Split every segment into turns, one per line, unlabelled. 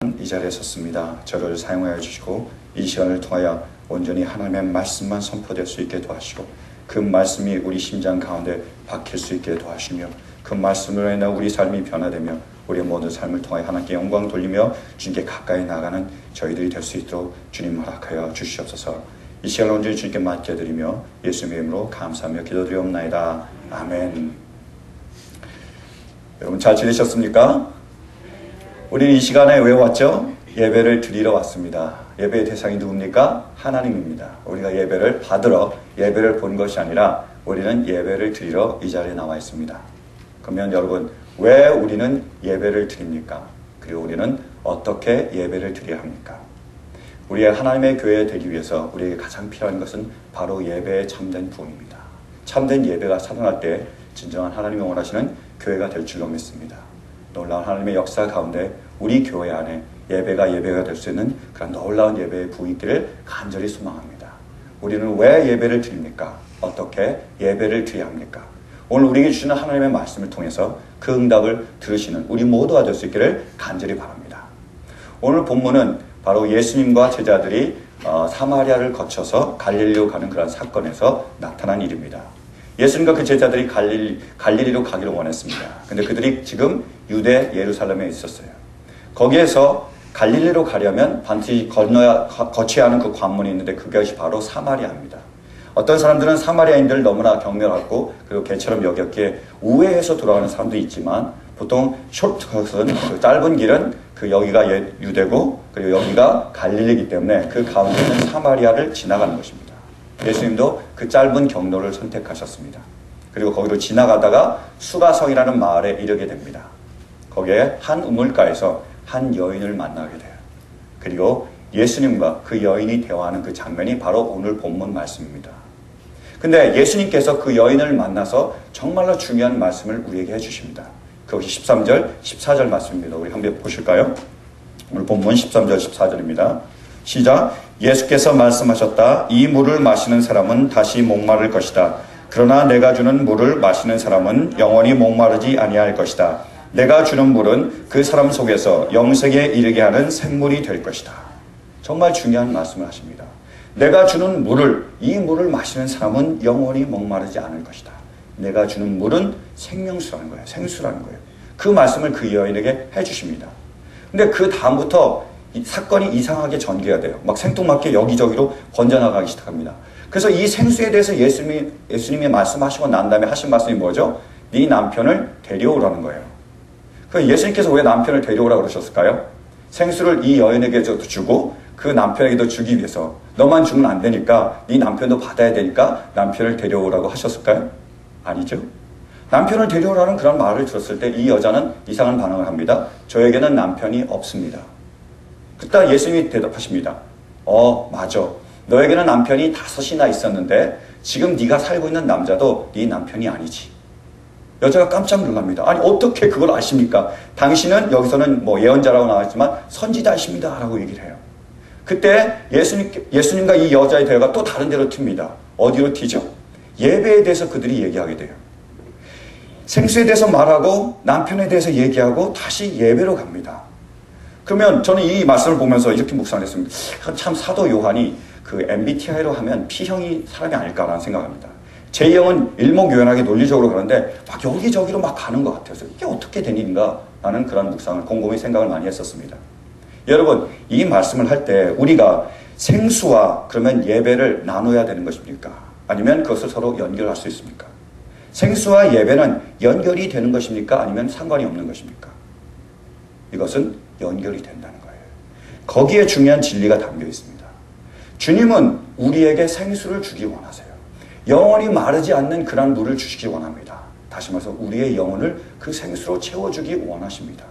이 자리에 섰습니다. 저를 사용하여 주시고 이 시간을 통하여 온전히 하나님의 말씀만 선포될 수 있게 도와주시고 그 말씀이 우리 심장 가운데 박힐 수 있게 도와주시며 그 말씀으로 인해 우리 삶이 변화되며 우리의 모든 삶을 통하여 하나님께 영광 돌리며 주님께 가까이 나가는 저희들이 될 수 있도록 주님 허락하여 주시옵소서. 이 시간을 온전히 주님께 맡겨드리며 예수님의 이름으로 감사하며 기도드리옵나이다. 아멘. 여러분 잘 지내셨습니까? 우리는 이 시간에 왜 왔죠? 예배를 드리러 왔습니다. 예배의 대상이 누굽니까? 하나님입니다. 우리가 예배를 받으러 예배를 본 것이 아니라 우리는 예배를 드리러 이 자리에 나와 있습니다. 그러면 여러분 왜 우리는 예배를 드립니까? 그리고 우리는 어떻게 예배를 드려야 합니까? 우리의 하나님의 교회 되기 위해서 우리에게 가장 필요한 것은 바로 예배의 참된 부흥입니다. 참된 예배가 살아날 때 진정한 하나님이 원하시는 교회가 될 줄로 믿습니다. 놀라운 하나님의 역사 가운데 우리 교회 안에 예배가 될 수 있는 그런 놀라운 예배의 부흥이 있기를 간절히 소망합니다. 우리는 왜 예배를 드립니까? 어떻게 예배를 드려야 합니까? 오늘 우리에게 주시는 하나님의 말씀을 통해서 그 응답을 들으시는 우리 모두가 될 수 있기를 간절히 바랍니다. 오늘 본문은 바로 예수님과 제자들이 사마리아를 거쳐서 갈릴리로 가는 그런 사건에서 나타난 일입니다. 예수님과 그 제자들이 갈릴리로 가기를 원했습니다. 근데 그들이 지금 유대 예루살렘에 있었어요. 거기에서 갈릴리로 가려면 반드시 거쳐야 하는 그 관문이 있는데 그것이 바로 사마리아입니다. 어떤 사람들은 사마리아인들을 너무나 경멸하고 그리고 개처럼 여겼기에 우회해서 돌아가는 사람도 있지만 보통 숏컷은 그 짧은 길은 그 여기가 유대고 그리고 여기가 갈릴리이기 때문에 그 가운데 있는 사마리아를 지나가는 것입니다. 예수님도 그 짧은 경로를 선택하셨습니다. 그리고 거기로 지나가다가 수가성이라는 마을에 이르게 됩니다. 거기에 한 우물가에서 한 여인을 만나게 돼요. 그리고 예수님과 그 여인이 대화하는 그 장면이 바로 오늘 본문 말씀입니다. 근데 예수님께서 그 여인을 만나서 정말로 중요한 말씀을 우리에게 해주십니다. 그것이 13절, 14절 말씀입니다. 우리 한번 보실까요? 오늘 본문 13절, 14절입니다. 시작. 예수께서 말씀하셨다. 이 물을 마시는 사람은 다시 목마를 것이다. 그러나 내가 주는 물을 마시는 사람은 영원히 목마르지 아니할 것이다. 내가 주는 물은 그 사람 속에서 영생에 이르게 하는 샘물이 될 것이다. 정말 중요한 말씀을 하십니다. 내가 주는 물을, 이 물을 마시는 사람은 영원히 목마르지 않을 것이다. 내가 주는 물은 생명수라는 거예요. 생수라는 거예요. 그 말씀을 그 여인에게 해주십니다. 근데 그 다음부터 이 사건이 이상하게 전개가 돼요. 막 생뚱맞게 여기저기로 번져나가기 시작합니다. 그래서 이 생수에 대해서 예수님이 말씀하시고 난 다음에 하신 말씀이 뭐죠? 네 남편을 데려오라는 거예요. 그 예수님께서 왜 남편을 데려오라고 그러셨을까요? 생수를 이 여인에게도 주고 그 남편에게도 주기 위해서 너만 주면 안 되니까 네 남편도 받아야 되니까 남편을 데려오라고 하셨을까요? 아니죠. 남편을 데려오라는 그런 말을 들었을 때 이 여자는 이상한 반응을 합니다. 저에게는 남편이 없습니다. 그때 예수님이 대답하십니다. 맞아. 너에게는 남편이 5이나 있었는데 지금 네가 살고 있는 남자도 네 남편이 아니지. 여자가 깜짝 놀랍니다. 아니 어떻게 그걸 아십니까? 당신은 여기서는 뭐 예언자라고 나왔지만 선지자이십니다 라고 얘기를 해요. 그때 예수님과 이 여자의 대화가 또 다른 데로 튑니다. 어디로 튀죠? 예배에 대해서 그들이 얘기하게 돼요. 생수에 대해서 말하고 남편에 대해서 얘기하고 다시 예배로 갑니다. 그러면 저는 이 말씀을 보면서 이렇게 묵상을 했습니다. 참 사도 요한이 그 MBTI로 하면 P형이 사람이 아닐까라는 생각합니다. J형은 일목요연하게 논리적으로 가는데 막 여기저기로 막 가는 것 같아서 이게 어떻게 된 일인가 라는 그런 묵상을 곰곰이 생각을 많이 했었습니다. 여러분 이 말씀을 할 때 우리가 생수와 그러면 예배를 나눠야 되는 것입니까? 아니면 그것을 서로 연결할 수 있습니까? 생수와 예배는 연결이 되는 것입니까? 아니면 상관이 없는 것입니까? 이것은 연결이 된다는 거예요. 거기에 중요한 진리가 담겨 있습니다. 주님은 우리에게 생수를 주기 원하세요. 영원히 마르지 않는 그런 물을 주시기 원합니다. 다시 말해서 우리의 영혼을 그 생수로 채워주기 원하십니다.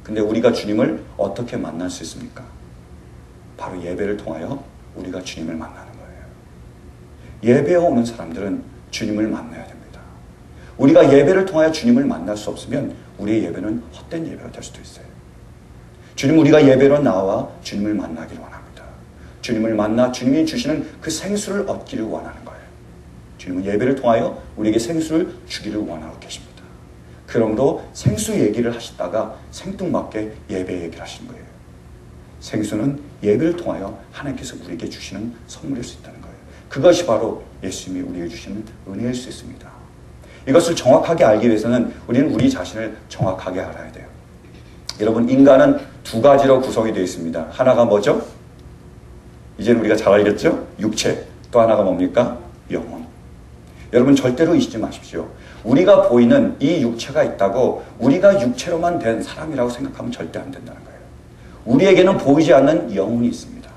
근데 우리가 주님을 어떻게 만날 수 있습니까? 바로 예배를 통하여 우리가 주님을 만나는 거예요. 예배에 오는 사람들은 주님을 만나야 됩니다. 우리가 예배를 통하여 주님을 만날 수 없으면 우리의 예배는 헛된 예배가 될 수도 있어요. 주님 우리가 예배로 나와 주님을 만나기를 원합니다. 주님을 만나 주님이 주시는 그 생수를 얻기를 원하는 거예요. 주님은 예배를 통하여 우리에게 생수를 주기를 원하고 계십니다. 그러므로 생수 얘기를 하시다가 생뚱맞게 예배 얘기를 하시는 거예요. 생수는 예배를 통하여 하나님께서 우리에게 주시는 선물일 수 있다는 거예요. 그것이 바로 예수님이 우리에게 주시는 은혜일 수 있습니다. 이것을 정확하게 알기 위해서는 우리는 우리 자신을 정확하게 알아야 돼요. 여러분, 인간은 두 가지로 구성이 되어 있습니다. 하나가 뭐죠? 이제는 우리가 잘 알겠죠? 육체. 또 하나가 뭡니까? 영혼. 여러분, 절대로 잊지 마십시오. 우리가 보이는 이 육체가 있다고 우리가 육체로만 된 사람이라고 생각하면 절대 안 된다는 거예요. 우리에게는 보이지 않는 영혼이 있습니다.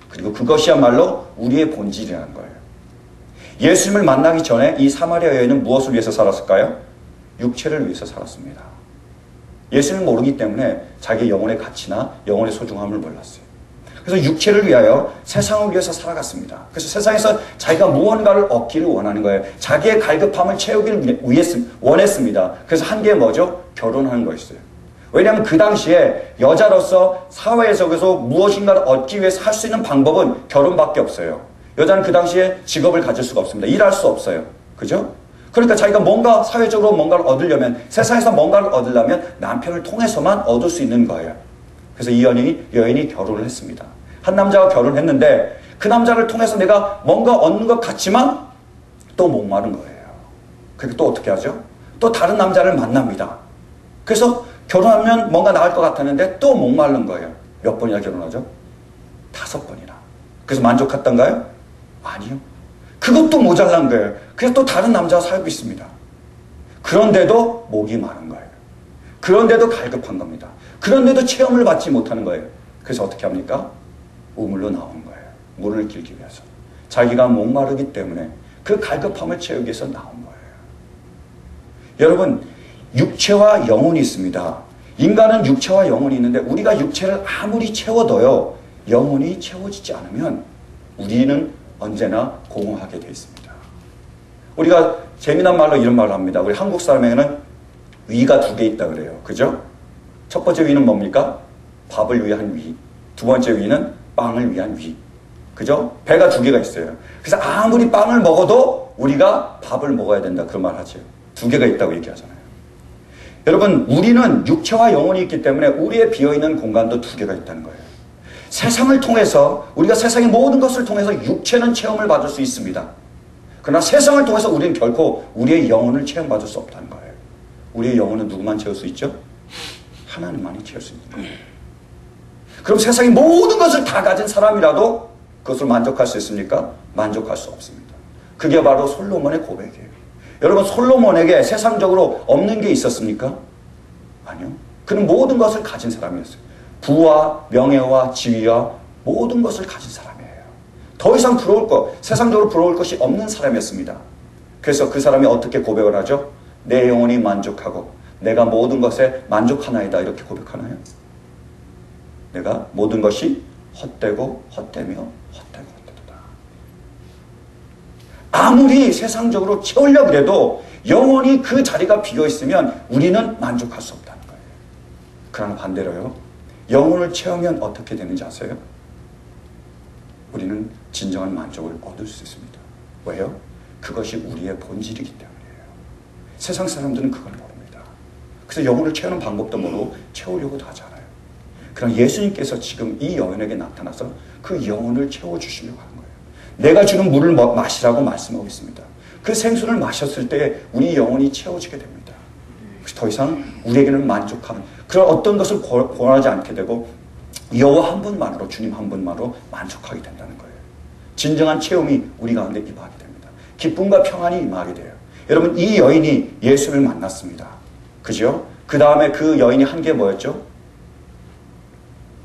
그리고 그것이야말로 우리의 본질이라는 거예요. 예수님을 만나기 전에 이 사마리아 여인은 무엇을 위해서 살았을까요? 육체를 위해서 살았습니다. 예수님을 모르기 때문에 자기의 영혼의 가치나 영혼의 소중함을 몰랐어요. 그래서 육체를 위하여 세상을 위해서 살아갔습니다. 그래서 세상에서 자기가 무언가를 얻기를 원하는 거예요. 자기의 갈급함을 채우기를 원했습니다. 그래서 한 게 뭐죠? 결혼하는 거였어요. 왜냐하면 그 당시에 여자로서 사회에서 무엇인가를 얻기 위해서 할 수 있는 방법은 결혼밖에 없어요. 여자는 그 당시에 직업을 가질 수가 없습니다. 일할 수 없어요. 그죠? 그러니까 자기가 뭔가 사회적으로 뭔가를 얻으려면, 세상에서 뭔가를 얻으려면 남편을 통해서만 얻을 수 있는 거예요. 그래서 이 여인이 결혼을 했습니다. 한 남자와 결혼했는데 그 남자를 통해서 내가 뭔가 얻는 것 같지만 또 목마른 거예요. 그리고 또 어떻게 하죠? 또 다른 남자를 만납니다. 그래서 결혼하면 뭔가 나을 것 같았는데 또 목마른 거예요. 몇 번이나 결혼하죠? 5번이나. 그래서 만족했던가요? 아니요. 그것도 모자란 거예요. 그래서 또 다른 남자와 살고 있습니다. 그런데도 목이 마른 거예요. 그런데도 갈급한 겁니다. 그런데도 체험을 받지 못하는 거예요. 그래서 어떻게 합니까? 우물로 나오는 거예요. 물을 길기 위해서. 자기가 목마르기 때문에 그 갈급함을 채우기 위해서 나온 거예요. 여러분, 육체와 영혼이 있습니다. 인간은 육체와 영혼이 있는데 우리가 육체를 아무리 채워도요, 영혼이 채워지지 않으면 우리는 언제나 공허하게 되어 있습니다. 우리가 재미난 말로 이런 말을 합니다. 우리 한국 사람에게는 위가 2개 있다 그래요. 그죠? 첫 번째 위는 뭡니까? 밥을 위한 위. 두 번째 위는 빵을 위한 위. 그죠? 배가 2개가 있어요. 그래서 아무리 빵을 먹어도 우리가 밥을 먹어야 된다. 그런 말 하죠. 2개가 있다고 얘기하잖아요. 여러분, 우리는 육체와 영혼이 있기 때문에 우리의 비어있는 공간도 2개가 있다는 거예요. 세상을 통해서, 우리가 세상의 모든 것을 통해서 육체는 체험을 받을 수 있습니다. 그러나 세상을 통해서 우리는 결코 우리의 영혼을 체험받을 수 없다는 거예요. 우리의 영혼은 누구만 채울 수 있죠? 하나님만이 채울 수 있는 거예요. 그럼 세상의 모든 것을 다 가진 사람이라도 그것을 만족할 수 있습니까? 만족할 수 없습니다. 그게 바로 솔로몬의 고백이에요. 여러분, 솔로몬에게 세상적으로 없는 게 있었습니까? 아니요. 그는 모든 것을 가진 사람이었어요. 부와 명예와 지위와 모든 것을 가진 사람이에요. 더 이상 세상적으로 부러울 것이 없는 사람이었습니다. 그래서 그 사람이 어떻게 고백을 하죠? 내 영혼이 만족하고 내가 모든 것에 만족하나이다. 이렇게 고백하나요? 내가 모든 것이 헛되고 헛되며 헛되고 헛되도다. 아무리 세상적으로 채우려고 해도 영혼이 그 자리가 비어있으면 우리는 만족할 수 없다는 거예요. 그러나 반대로요, 영혼을 채우면 어떻게 되는지 아세요? 우리는 진정한 만족을 얻을 수 있습니다. 왜요? 그것이 우리의 본질이기 때문이에요. 세상 사람들은 그걸 모릅니다. 그래서 영혼을 채우는 방법도 모르고 채우려고도 하잖아요. 그럼 예수님께서 지금 이 여인에게 나타나서 그 영혼을 채워주시려고 하는 거예요. 내가 주는 물을 마시라고 말씀하고 있습니다. 그 생수를 마셨을 때 우리 영혼이 채워지게 됩니다. 더 이상 우리에게는 만족하는 그런 어떤 것을 권하지 않게 되고 여호와 한 분만으로, 주님 한 분만으로 만족하게 된다는 거예요. 진정한 체험이 우리 가운데 임하게 됩니다. 기쁨과 평안이 임하게 돼요. 여러분, 이 여인이 예수를 만났습니다. 그죠? 그 다음에 그 여인이 한 게 뭐였죠?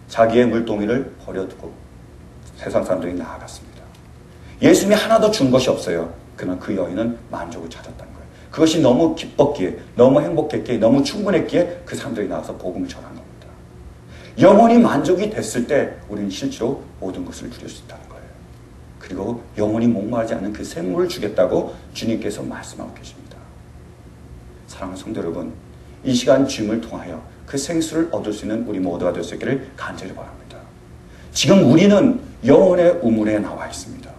자기의 물동이를 버려두고 세상 사람들이 나아갔습니다. 예수님이 하나도 준 것이 없어요. 그러나 그 여인은 만족을 찾았다는 거예요. 그것이 너무 기뻤기에, 너무 행복했기에, 너무 충분했기에 그 사람들이 나와서 복음을 전한 겁니다. 영혼이 만족이 됐을 때 우리는 실제로 모든 것을 누릴 수 있다는 거예요. 그리고 영혼이 목마르지 않는 그 샘물을 주겠다고 주님께서 말씀하고 계십니다. 사랑하는 성도 여러분, 이 시간 주님을 통하여 그 생수를 얻을 수 있는 우리 모두가 될 수 있기를 간절히 바랍니다. 지금 우리는 영혼의 우물에 나와 있습니다.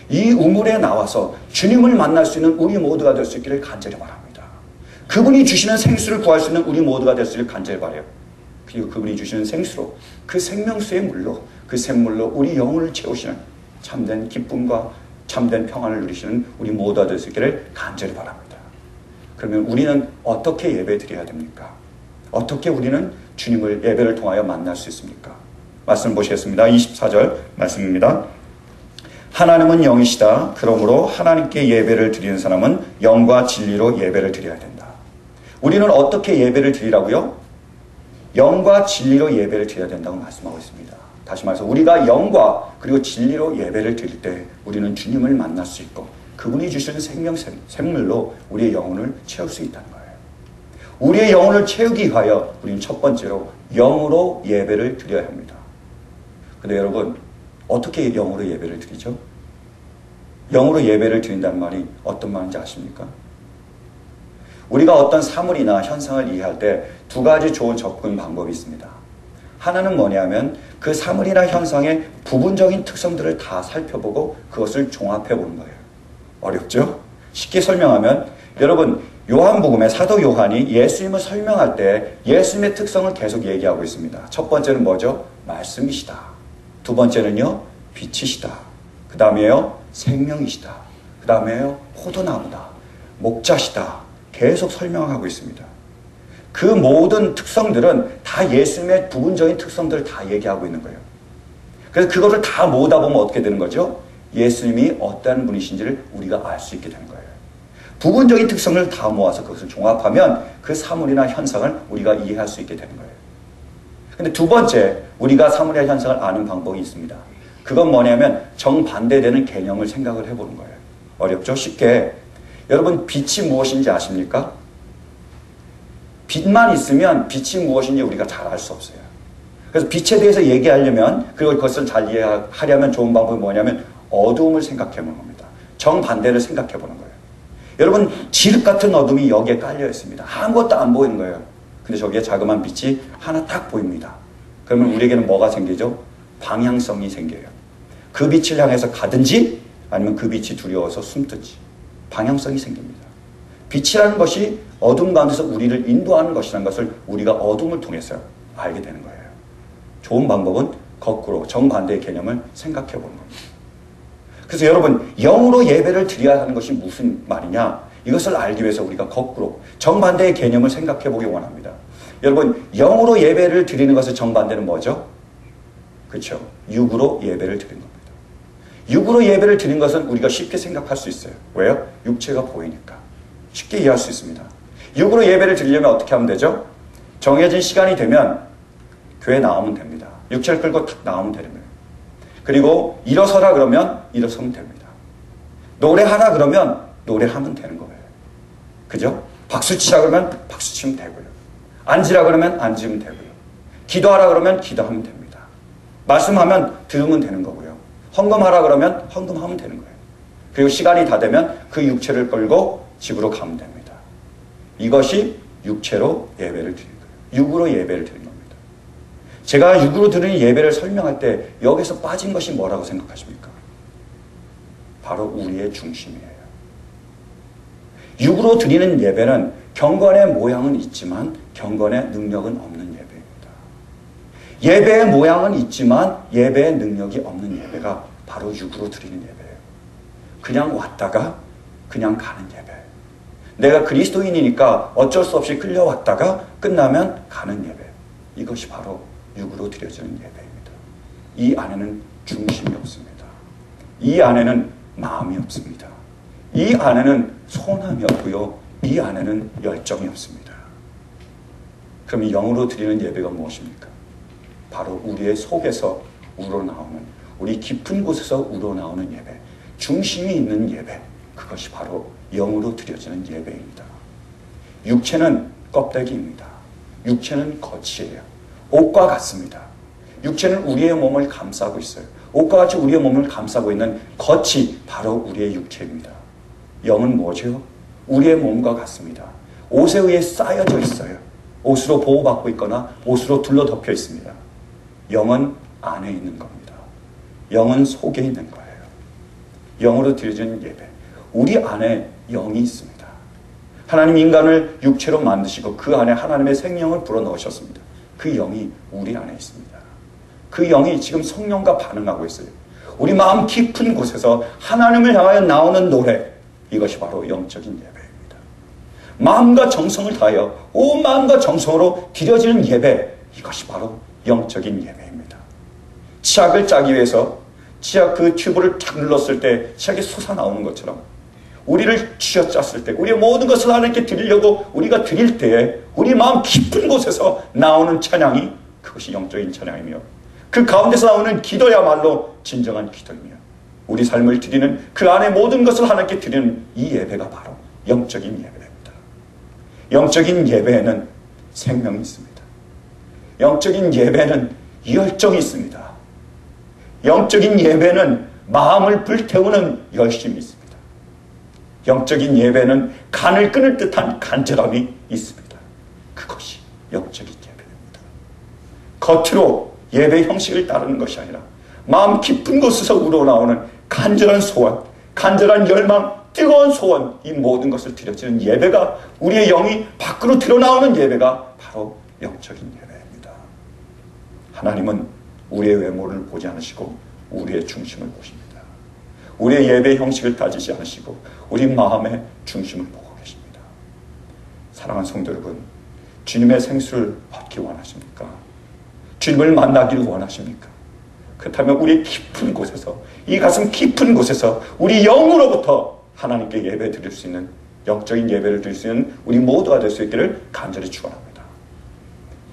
이 우물에 나와서 주님을 만날 수 있는 우리 모두가 될 수 있기를 간절히 바랍니다. 그분이 주시는 생수를 구할 수 있는 우리 모두가 될 수 있기를 간절히 바라요. 그리고 그분이 주시는 생수로, 그 생명수의 물로, 그 샘물로 우리 영혼을 채우시는 참된 기쁨과 참된 평안을 누리시는 우리 모두가 될 수 있기를 간절히 바랍니다. 그러면 우리는 어떻게 예배 드려야 됩니까? 어떻게 우리는 주님을 예배를 통하여 만날 수 있습니까? 말씀 보시겠습니다. 24절 말씀입니다. 하나님은 영이시다. 그러므로 하나님께 예배를 드리는 사람은 영과 진리로 예배를 드려야 된다. 우리는 어떻게 예배를 드리라고요? 영과 진리로 예배를 드려야 된다고 말씀하고 있습니다. 다시 말해서 우리가 영과 그리고 진리로 예배를 드릴 때 우리는 주님을 만날 수 있고 그분이 주시는 생물로 우리의 영혼을 채울 수 있다는 거예요. 우리의 영혼을 채우기 위하여 우리는 첫 번째로 영으로 예배를 드려야 합니다. 근데 여러분, 어떻게 영으로 예배를 드리죠? 영으로 예배를 드린다는 말이 어떤 말인지 아십니까? 우리가 어떤 사물이나 현상을 이해할 때 두 가지 좋은 접근 방법이 있습니다. 하나는 뭐냐면 그 사물이나 현상의 부분적인 특성들을 다 살펴보고 그것을 종합해 보는 거예요. 어렵죠? 쉽게 설명하면 여러분, 요한복음에 사도 요한이 예수님을 설명할 때 예수님의 특성을 계속 얘기하고 있습니다. 첫 번째는 뭐죠? 말씀이시다. 두 번째는요, 빛이시다. 그 다음에요, 생명이시다. 그 다음에요, 포도나무다. 목자시다. 계속 설명하고 있습니다. 그 모든 특성들은 다 예수님의 부분적인 특성들을 다 얘기하고 있는 거예요. 그래서 그거를 다 모으다 보면 어떻게 되는 거죠? 예수님이 어떤 분이신지를 우리가 알 수 있게 되는 거예요. 부분적인 특성을 다 모아서 그것을 종합하면 그 사물이나 현상을 우리가 이해할 수 있게 되는 거예요. 근데 두 번째, 우리가 사물이나 현상을 아는 방법이 있습니다. 그건 뭐냐면 정반대되는 개념을 생각을 해보는 거예요. 어렵죠? 쉽게. 여러분, 빛이 무엇인지 아십니까? 빛만 있으면 빛이 무엇인지 우리가 잘 알 수 없어요. 그래서 빛에 대해서 얘기하려면, 그리고 그것을 잘 이해하려면 좋은 방법이 뭐냐면 어두움을 생각해 보는 겁니다. 정반대를 생각해 보는 거예요. 여러분, 지륵 같은 어둠이 여기에 깔려 있습니다. 아무것도 안 보이는 거예요. 근데 저기에 자그마한 빛이 하나 딱 보입니다. 그러면 우리에게는 뭐가 생기죠? 방향성이 생겨요. 그 빛을 향해서 가든지 아니면 그 빛이 두려워서 숨든지 방향성이 생깁니다. 빛이라는 것이 어둠 가운데서 우리를 인도하는 것이라는 것을 우리가 어둠을 통해서 알게 되는 거예요. 좋은 방법은 거꾸로 정반대의 개념을 생각해 보는 겁니다. 그래서 여러분, 영으로 예배를 드려야 하는 것이 무슨 말이냐? 이것을 알기 위해서 우리가 거꾸로 정반대의 개념을 생각해 보기 원합니다. 여러분, 영으로 예배를 드리는 것의 정반대는 뭐죠? 그렇죠. 육으로 예배를 드리는 겁니다. 육으로 예배를 드리는 것은 우리가 쉽게 생각할 수 있어요. 왜요? 육체가 보이니까. 쉽게 이해할 수 있습니다. 육으로 예배를 드리려면 어떻게 하면 되죠? 정해진 시간이 되면 교회 나오면 됩니다. 육체를 끌고 탁 나오면 되는 거예요. 그리고 일어서라 그러면 일어서면 됩니다. 노래하라 그러면 노래하면 되는 거예요. 그죠? 박수 치라 그러면 박수 치면 되고요. 앉으라 그러면 앉으면 되고요. 기도하라 그러면 기도하면 됩니다. 말씀하면 들으면 되는 거고요. 헌금하라 그러면 헌금하면 되는 거예요. 그리고 시간이 다 되면 그 육체를 끌고 집으로 가면 됩니다. 이것이 육체로 예배를 드리는 거예요. 육으로 예배를 드리는 겁니다. 제가 육으로 드리는 예배를 설명할 때 여기서 빠진 것이 뭐라고 생각하십니까? 바로 우리의 중심이에요. 육으로 드리는 예배는 경건의 모양은 있지만 경건의 능력은 없는 예배입니다. 예배의 모양은 있지만 예배의 능력이 없는 예배가 바로 육으로 드리는 예배예요. 그냥 왔다가 그냥 가는 예배. 내가 그리스도인이니까 어쩔 수 없이 끌려왔다가 끝나면 가는 예배. 이것이 바로 육으로 드려지는 예배입니다. 이 안에는 중심이 없습니다. 이 안에는 마음이 없습니다. 이 안에는 소원함이 없고요. 이 안에는 열정이 없습니다. 그럼 이 영으로 드리는 예배가 무엇입니까? 바로 우리의 속에서 우러나오는, 우리 깊은 곳에서 우러나오는 예배, 중심이 있는 예배, 그것이 바로 영으로 드려지는 예배입니다. 육체는 껍데기입니다. 육체는 겉이에요. 옷과 같습니다. 육체는 우리의 몸을 감싸고 있어요. 옷과 같이 우리의 몸을 감싸고 있는 겉이 바로 우리의 육체입니다. 영은 뭐죠? 우리의 몸과 같습니다. 옷에 의해 쌓여져 있어요. 옷으로 보호받고 있거나 옷으로 둘러덮여 있습니다. 영은 안에 있는 겁니다. 영은 속에 있는 거예요. 영으로 드려지는 예배. 우리 안에 영이 있습니다. 하나님 인간을 육체로 만드시고 그 안에 하나님의 생명을 불어넣으셨습니다. 그 영이 우리 안에 있습니다. 그 영이 지금 성령과 반응하고 있어요. 우리 마음 깊은 곳에서 하나님을 향하여 나오는 노래, 이것이 바로 영적인 예배입니다. 마음과 정성을 다하여 온 마음과 정성으로 드려지는 예배, 이것이 바로 영적인 예배입니다. 치약을 짜기 위해서 치약 그 튜브를 탁 눌렀을 때 치약이 솟아나오는 것처럼 우리를 쥐어짰을 때 우리의 모든 것을 하나님께 드리려고 우리가 드릴 때에 우리 마음 깊은 곳에서 나오는 찬양이 그것이 영적인 찬양이며 그 가운데서 나오는 기도야말로 진정한 기도이며 우리 삶을 드리는 그 안에 모든 것을 하나님께 드리는 이 예배가 바로 영적인 예배입니다. 영적인 예배에는 생명이 있습니다. 영적인 예배는 열정이 있습니다. 영적인 예배는 마음을 불태우는 열심이 있습니다. 영적인 예배는 간을 끊을 듯한 간절함이 있습니다. 그것이 영적인 예배입니다. 겉으로 예배 형식을 따르는 것이 아니라 마음 깊은 곳에서 우러나오는 간절한 소원, 간절한 열망, 뜨거운 소원, 이 모든 것을 드려지는 예배가 우리의 영이 밖으로 드러나오는 예배가 바로 영적인 예배입니다. 하나님은 우리의 외모를 보지 않으시고 우리의 중심을 보십니다. 우리의 예배 형식을 따지지 않으시고 우리 마음의 중심을 보고 계십니다. 사랑하는 성도 여러분, 주님의 생수를 받기 원하십니까? 주님을 만나기를 원하십니까? 그렇다면 우리 깊은 곳에서, 이 가슴 깊은 곳에서 우리 영으로부터 하나님께 예배 드릴 수 있는, 영적인 예배를 드릴 수 있는 우리 모두가 될 수 있기를 간절히 축원합니다.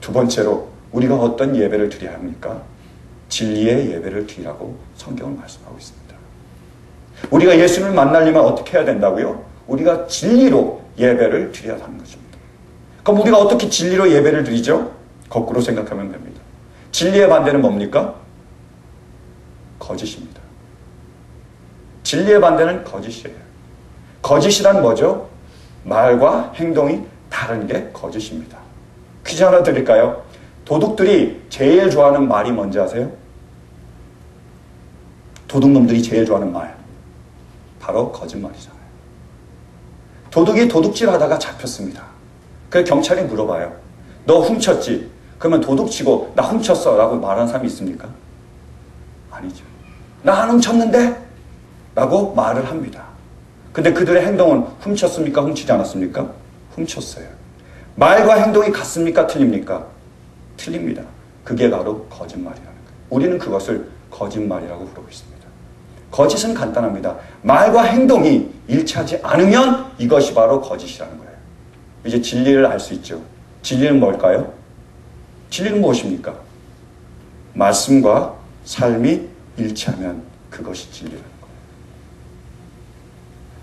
두 번째로 우리가 어떤 예배를 드려야 합니까? 진리의 예배를 드리라고 성경은 말씀하고 있습니다. 우리가 예수님을 만나려면 어떻게 해야 된다고요? 우리가 진리로 예배를 드려야 하는 것입니다. 그럼 우리가 어떻게 진리로 예배를 드리죠? 거꾸로 생각하면 됩니다. 진리의 반대는 뭡니까? 거짓입니다. 진리의 반대는 거짓이에요. 거짓이란 뭐죠? 말과 행동이 다른 게 거짓입니다. 퀴즈 하나 드릴까요? 도둑들이 제일 좋아하는 말이 뭔지 아세요? 도둑놈들이 제일 좋아하는 말, 바로 거짓말이잖아요. 도둑이 도둑질 하다가 잡혔습니다. 그래서 경찰이 물어봐요. 너 훔쳤지? 그러면 도둑치고 나 훔쳤어 라고 말하는 사람이 있습니까? 아니죠. 나 안 훔쳤는데? 라고 말을 합니다. 근데 그들의 행동은 훔쳤습니까? 훔치지 않았습니까? 훔쳤어요. 말과 행동이 같습니까? 틀립니까? 틀립니다. 그게 바로 거짓말이라는 거예요. 우리는 그것을 거짓말이라고 부르고 있습니다. 거짓은 간단합니다. 말과 행동이 일치하지 않으면 이것이 바로 거짓이라는 거예요. 이제 진리를 알 수 있죠. 진리는 뭘까요? 진리는 무엇입니까? 말씀과 삶이 일치하면 그것이 진리라는 거예요.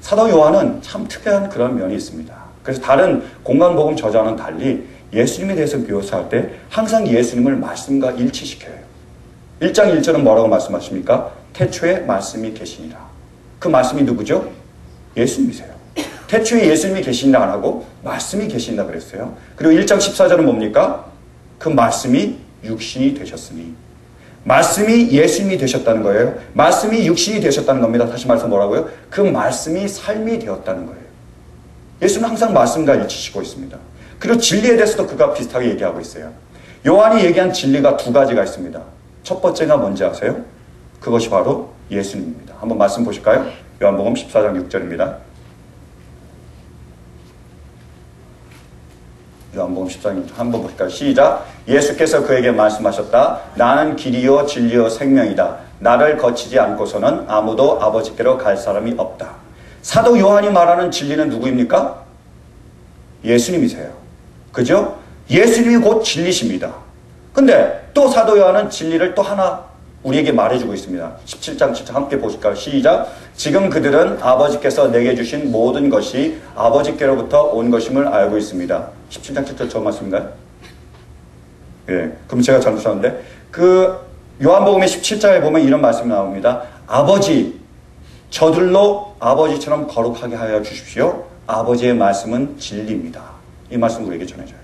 사도 요한은 참 특별한 그런 면이 있습니다. 그래서 다른 공간복음 저자와는 달리 예수님에 대해서 묘사할 때 항상 예수님을 말씀과 일치시켜요. 1장 1절은 뭐라고 말씀하십니까? 태초에 말씀이 계시니라. 그 말씀이 누구죠? 예수님이세요. 태초에 예수님이 계시니라 안 하고 말씀이 계시니라 그랬어요. 그리고 1장 14절은 뭡니까? 그 말씀이 육신이 되셨으니. 말씀이 예수님이 되셨다는 거예요. 말씀이 육신이 되셨다는 겁니다. 다시 말해서 뭐라고요? 그 말씀이 삶이 되었다는 거예요. 예수는 항상 말씀과 일치시고 있습니다. 그리고 진리에 대해서도 그가 비슷하게 얘기하고 있어요. 요한이 얘기한 진리가 두 가지가 있습니다. 첫 번째가 뭔지 아세요? 그것이 바로 예수님입니다. 한번 말씀 보실까요? 요한복음 14장 6절입니다. 요한복음 14장 한번 볼까요? 시작. 예수께서 그에게 말씀하셨다. 나는 길이요 진리요 생명이다. 나를 거치지 않고서는 아무도 아버지께로 갈 사람이 없다. 사도 요한이 말하는 진리는 누구입니까? 예수님이세요. 그죠? 예수님이 곧 진리십니다. 근데 또 사도 요한은 진리를 또 하나 우리에게 말해주고 있습니다. 17장 7절 함께 보실까요? 시작. 지금 그들은 아버지께서 내게 주신 모든 것이 아버지께로부터 온 것임을 알고 있습니다. 17장 7절 처음 말씀인가요? 예, 그럼 제가 잘못하는데 그 요한복음의 17장에 보면 이런 말씀이 나옵니다. 아버지, 저들로 아버지처럼 거룩하게 하여 주십시오. 아버지의 말씀은 진리입니다. 이 말씀 우리에게 전해줘요.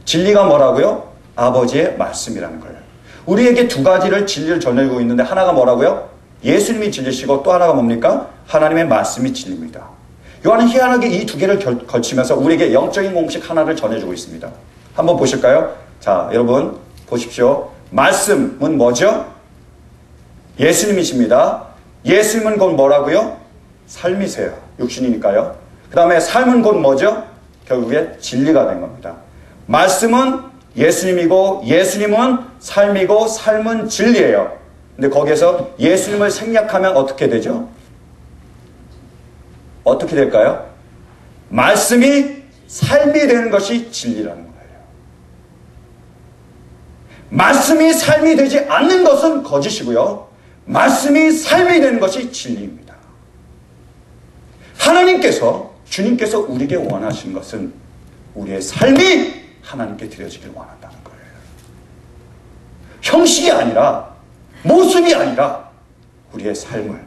진리가 뭐라고요? 아버지의 말씀이라는 거예요. 우리에게 두 가지를 진리를 전해주고 있는데 하나가 뭐라고요? 예수님이 진리시고 또 하나가 뭡니까? 하나님의 말씀이 진리입니다. 요한은 희한하게 이 두 개를 거치면서 우리에게 영적인 공식 하나를 전해주고 있습니다. 한번 보실까요? 자, 여러분 보십시오. 말씀은 뭐죠? 예수님이십니다. 예수님은 곧 뭐라고요? 삶이세요. 육신이니까요. 그 다음에 삶은 곧 뭐죠? 결국에 진리가 된 겁니다. 말씀은 예수님이고 예수님은 삶이고 삶은 진리예요. 근데 거기에서 예수님을 생략하면 어떻게 되죠? 어떻게 될까요? 말씀이 삶이 되는 것이 진리라는 거예요. 말씀이 삶이 되지 않는 것은 거짓이고요. 말씀이 삶이 되는 것이 진리입니다. 하나님께서, 주님께서 우리에게 원하신 것은 우리의 삶이 하나님께 드려지길 원한다는 거예요. 형식이 아니라, 모습이 아니라 우리의 삶을,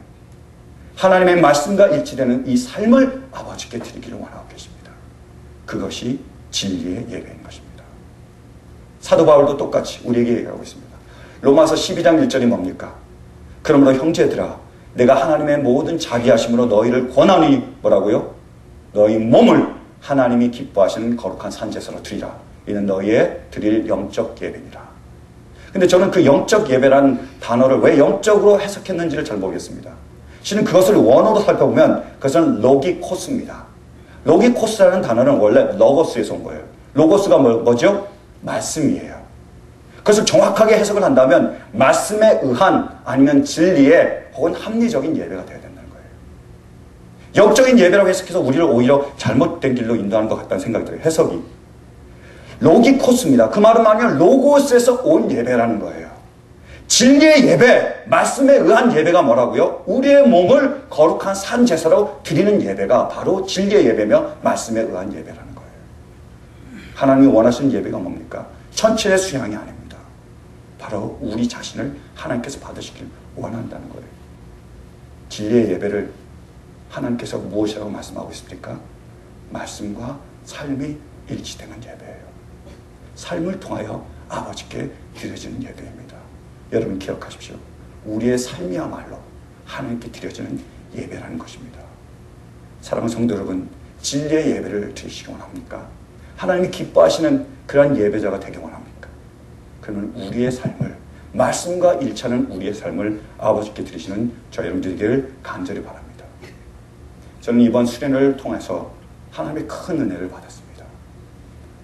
하나님의 말씀과 일치되는 이 삶을 아버지께 드리기를 원하고 계십니다. 그것이 진리의 예배인 것입니다. 사도 바울도 똑같이 우리에게 얘기하고 있습니다. 로마서 12장 1절이 뭡니까? 그러므로 형제들아, 내가 하나님의 모든 자비하심으로 너희를 권하니 뭐라고요? 너희 몸을 하나님이 기뻐하시는 거룩한 산제사로 드리라. 이는 너희의 드릴 영적 예배니라. 근데 저는 그 영적 예배라는 단어를 왜 영적으로 해석했는지를 잘 모르겠습니다. 실은 그것을 원어로 살펴보면 그것은 로기코스입니다. 로기코스라는 단어는 원래 로고스에서 온 거예요. 로고스가 뭐죠? 말씀이에요. 그것을 정확하게 해석을 한다면 말씀에 의한 아니면 진리에 혹은 합리적인 예배가 되어야 된다는 거예요. 영적인 예배라고 해석해서 우리를 오히려 잘못된 길로 인도하는 것 같다는 생각이 들어요. 해석이. 로기코스입니다. 그 말은 뭐냐면 로고스에서 온 예배라는 거예요. 진리의 예배, 말씀에 의한 예배가 뭐라고요? 우리의 몸을 거룩한 산 제사로 드리는 예배가 바로 진리의 예배며 말씀에 의한 예배라는 거예요. 하나님이 원하시는 예배가 뭡니까? 천체의 수양이 아닙니다. 바로 우리 자신을 하나님께서 받으시길 원한다는 거예요. 진리의 예배를 하나님께서 무엇이라고 말씀하고 있습니까? 말씀과 삶이 일치되는 예배예요. 삶을 통하여 아버지께 드려지는 예배입니다. 여러분 기억하십시오. 우리의 삶이야말로 하나님께 드려지는 예배라는 것입니다. 사랑하는 성도 여러분, 진리의 예배를 드리시기 원합니까? 하나님이 기뻐하시는 그러한 예배자가 되기 원합니까? 그러면 우리의 삶을, 말씀과 일치하는 우리의 삶을 아버지께 드리시는 저 여러분들이 되기를 간절히 바랍니다. 저는 이번 수련을 통해서 하나님의 큰 은혜를 받았습니다.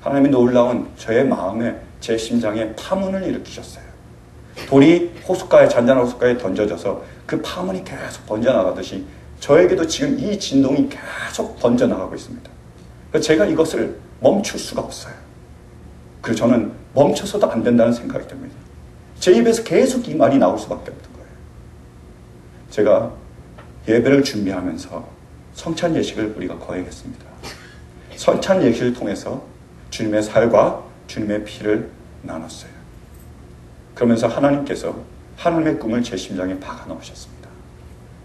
하나님이 놀라운 저의 마음에, 제 심장에 파문을 일으키셨어요. 돌이 호숫가에, 잔잔한 호숫가에 던져져서 그 파문이 계속 번져나가듯이 저에게도 지금 이 진동이 계속 번져나가고 있습니다. 그래서 제가 이것을 멈출 수가 없어요. 그래서 저는 멈춰서도 안 된다는 생각이 듭니다. 제 입에서 계속 이 말이 나올 수밖에 없는 거예요. 제가 예배를 준비하면서 성찬 예식을 우리가 거행했습니다. 성찬 예식을 통해서 주님의 살과 주님의 피를 나눴어요. 그러면서 하나님께서 하나님의 꿈을 제 심장에 박아 넣으셨습니다.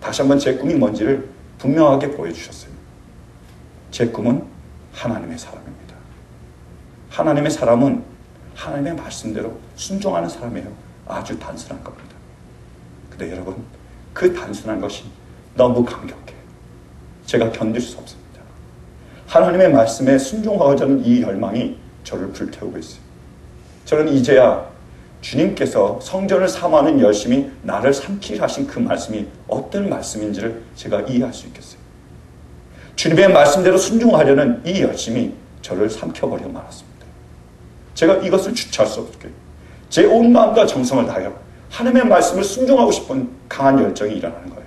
다시 한번 제 꿈이 뭔지를 분명하게 보여주셨어요. 제 꿈은 하나님의 사람입니다. 하나님의 사람은 하나님의 말씀대로 순종하는 사람이에요. 아주 단순한 겁니다. 근데 여러분, 그 단순한 것이 너무 감격해요. 제가 견딜 수 없습니다. 하나님의 말씀에 순종하고자 하는 이 열망이 저를 불태우고 있어요. 저는 이제야 주님께서 성전을 사모하는 열심이 나를 삼키게 하신 그 말씀이 어떤 말씀인지를 제가 이해할 수 있겠어요. 주님의 말씀대로 순종하려는 이 열심이 저를 삼켜버려 말았습니다. 제가 이것을 주체할 수 없게 제 온 마음과 정성을 다하여 하나님의 말씀을 순종하고 싶은 강한 열정이 일어나는 거예요.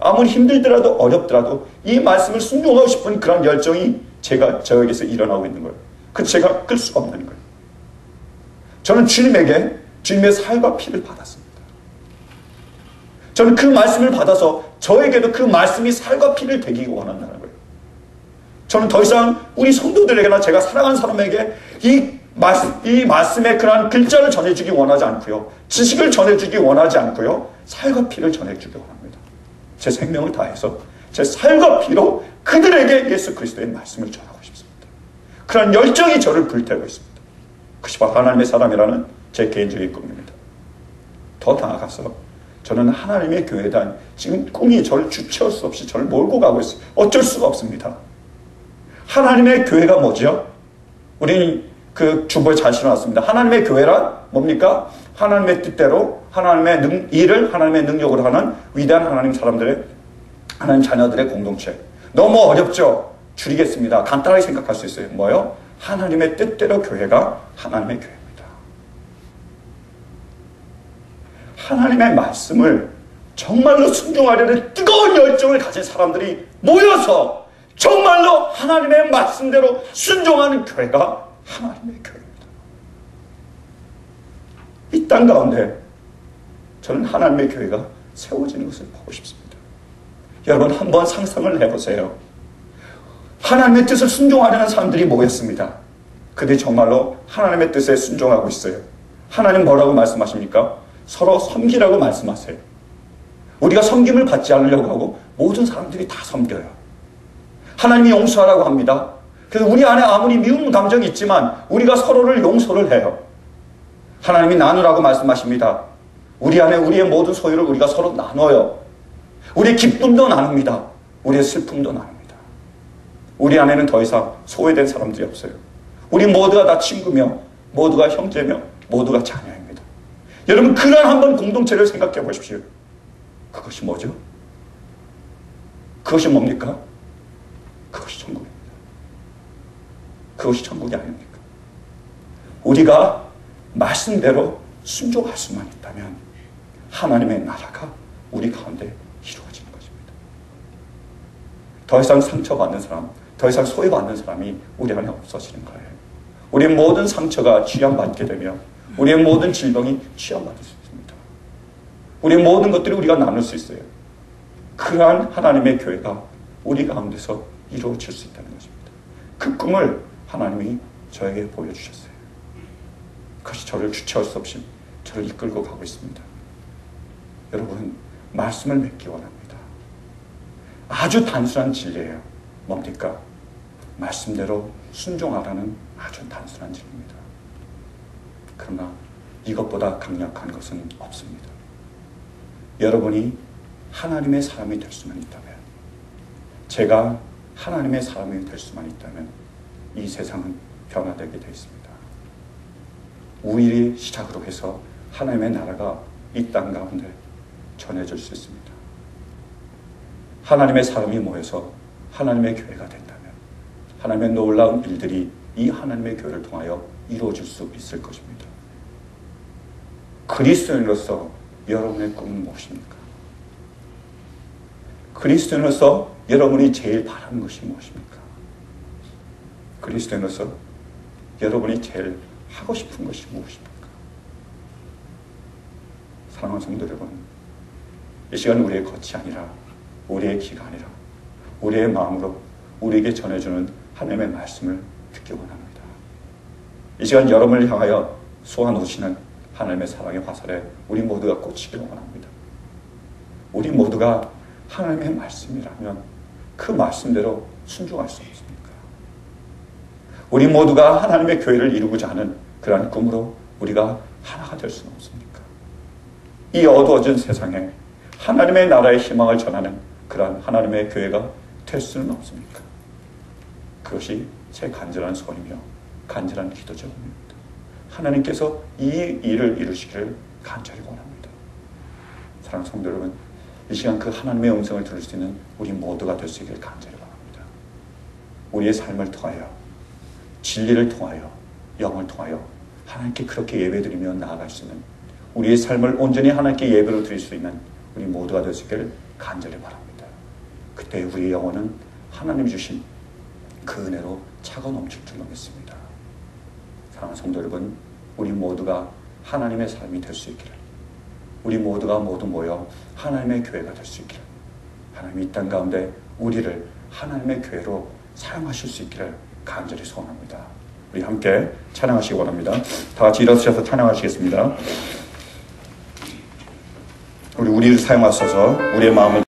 아무리 힘들더라도 어렵더라도 이 말씀을 순종하고 싶은 그런 열정이 저에게서 일어나고 있는 거예요. 그 제가 끌 수가 없는 거예요. 저는 주님에게 주님의 살과 피를 받았습니다. 저는 그 말씀을 받아서 저에게도 그 말씀이 살과 피를 되기 원한다는 거예요. 저는 더 이상 우리 성도들에게나 제가 사랑하는 사람에게 이 말씀의 그러한 글자를 전해주기 원하지 않고요. 지식을 전해주기 원하지 않고요. 살과 피를 전해주기 원합니다. 제 생명을 다해서 제 살과 피로 그들에게 예수 그리스도의 말씀을 전하고 싶습니다. 그런 열정이 저를 불태우고 있습니다. 그것이 바로 하나님의 사람이라는 제 개인적인 꿈입니다. 더 나아가서 저는 하나님의 교회에 대한 지금 꿈이 저를 주체할 수 없이 저를 몰고 가고 있어요. 어쩔 수가 없습니다. 하나님의 교회가 뭐죠? 우리는 그 주보에 잘 실어놨습니다. 하나님의 교회란 뭡니까? 하나님의 뜻대로 하나님의 일을 하나님의 능력으로 하는 위대한 하나님 자녀들의 공동체. 너무 어렵죠? 줄이겠습니다. 간단하게 생각할 수 있어요. 뭐요? 하나님의 뜻대로 교회가 하나님의 교회입니다. 하나님의 말씀을 정말로 순종하려는 뜨거운 열정을 가진 사람들이 모여서 정말로 하나님의 말씀대로 순종하는 교회가 하나님의 교회입니다. 이 땅 가운데 저는 하나님의 교회가 세워지는 것을 보고 싶습니다. 여러분 한번 상상을 해보세요. 하나님의 뜻을 순종하려는 사람들이 모였습니다. 그들이 정말로 하나님의 뜻에 순종하고 있어요. 하나님 뭐라고 말씀하십니까? 서로 섬기라고 말씀하세요. 우리가 섬김을 받지 않으려고 하고 모든 사람들이 다 섬겨요. 하나님이 용서하라고 합니다. 그래서 우리 안에 아무리 미운 감정이 있지만 우리가 서로를 용서를 해요. 하나님이 나누라고 말씀하십니다. 우리 안에 우리의 모든 소유를 우리가 서로 나눠요. 우리의 기쁨도 나눕니다. 우리의 슬픔도 나눕니다. 우리 안에는 더 이상 소외된 사람들이 없어요. 우리 모두가 다 친구며 모두가 형제며 모두가 자녀입니다. 여러분 그런 한번 공동체를 생각해 보십시오. 그것이 뭐죠? 그것이 뭡니까? 그것이 천국입니다. 그것이 천국이 아닙니까? 우리가 말씀대로 순종할 수만 있다면 하나님의 나라가 우리 가운데 이루어지는 것입니다. 더 이상 상처받는 사람, 더 이상 소외받는 사람이 우리 안에 없어지는 거예요. 우리의 모든 상처가 치유받게 되며 우리의 모든 질병이 치유받을 수 있습니다. 우리의 모든 것들이 우리가 나눌 수 있어요. 그러한 하나님의 교회가 우리 가운데서 이루어질 수 있다는 것입니다. 그 꿈을 하나님이 저에게 보여주셨어요. 그것이 저를 주체할 수 없이 저를 이끌고 가고 있습니다. 여러분 말씀을 맺기 원합니다. 아주 단순한 진리예요. 뭡니까? 말씀대로 순종하라는 아주 단순한 진리입니다. 그러나 이것보다 강력한 것은 없습니다. 여러분이 하나님의 사람이 될 수만 있다면, 제가 하나님의 사람이 될 수만 있다면 이 세상은 변화되게 되어 있습니다. 우일의 시작으로 해서 하나님의 나라가 이 땅 가운데 전해질 수 있습니다. 하나님의 사람이 모여서 하나님의 교회가 된다면 하나님의 놀라운 일들이 이 하나님의 교회를 통하여 이루어질 수 있을 것입니다. 그리스도인으로서 여러분의 꿈은 무엇입니까? 그리스도인으로서 여러분이 제일 바라는 것이 무엇입니까? 그리스도인으로서 여러분이 제일 하고 싶은 것이 무엇입니까? 사랑하는 성도 여러분, 이 시간 우리의 겉이 아니라 우리의 귀가 아니라 우리의 마음으로 우리에게 전해주는 하나님의 말씀을 듣기 원합니다. 이 시간 여러분을 향하여 쏘아놓으시는 하나님의 사랑의 화살에 우리 모두가 꽂히기를 원합니다. 우리 모두가 하나님의 말씀이라면 그 말씀대로 순종할 수 없습니까? 우리 모두가 하나님의 교회를 이루고자 하는 그러한 꿈으로 우리가 하나가 될 수는 없습니까? 이 어두워진 세상에 하나님의 나라의 희망을 전하는 그러한 하나님의 교회가 될 수는 없습니까? 그것이 제 간절한 소원이며 간절한 기도 제목입니다. 하나님께서 이 일을 이루시기를 간절히 원합니다. 사랑하는 성도 여러분, 이 시간 그 하나님의 음성을 들을 수 있는 우리 모두가 될 수 있기를 간절히 원합니다. 우리의 삶을 통하여, 진리를 통하여, 영을 통하여 하나님께 그렇게 예배드리며 나아갈 수 있는, 우리의 삶을 온전히 하나님께 예배로 드릴 수 있는 우리 모두가 될 수 있기를 간절히 바랍니다. 그때 우리의 영혼은 하나님이 주신 그 은혜로 차고 넘칠 줄 믿습니다. 사랑하는 성도 여러분, 우리 모두가 하나님의 삶이 될 수 있기를, 우리 모두가 모두 모여 하나님의 교회가 될 수 있기를, 하나님이 이 땅 가운데 우리를 하나님의 교회로 사용하실 수 있기를 간절히 소원합니다. 우리 함께 찬양하시기 원합니다. 다 같이 일어서셔서 찬양하시겠습니다. 우리를 사용하셔서 우리의 마음을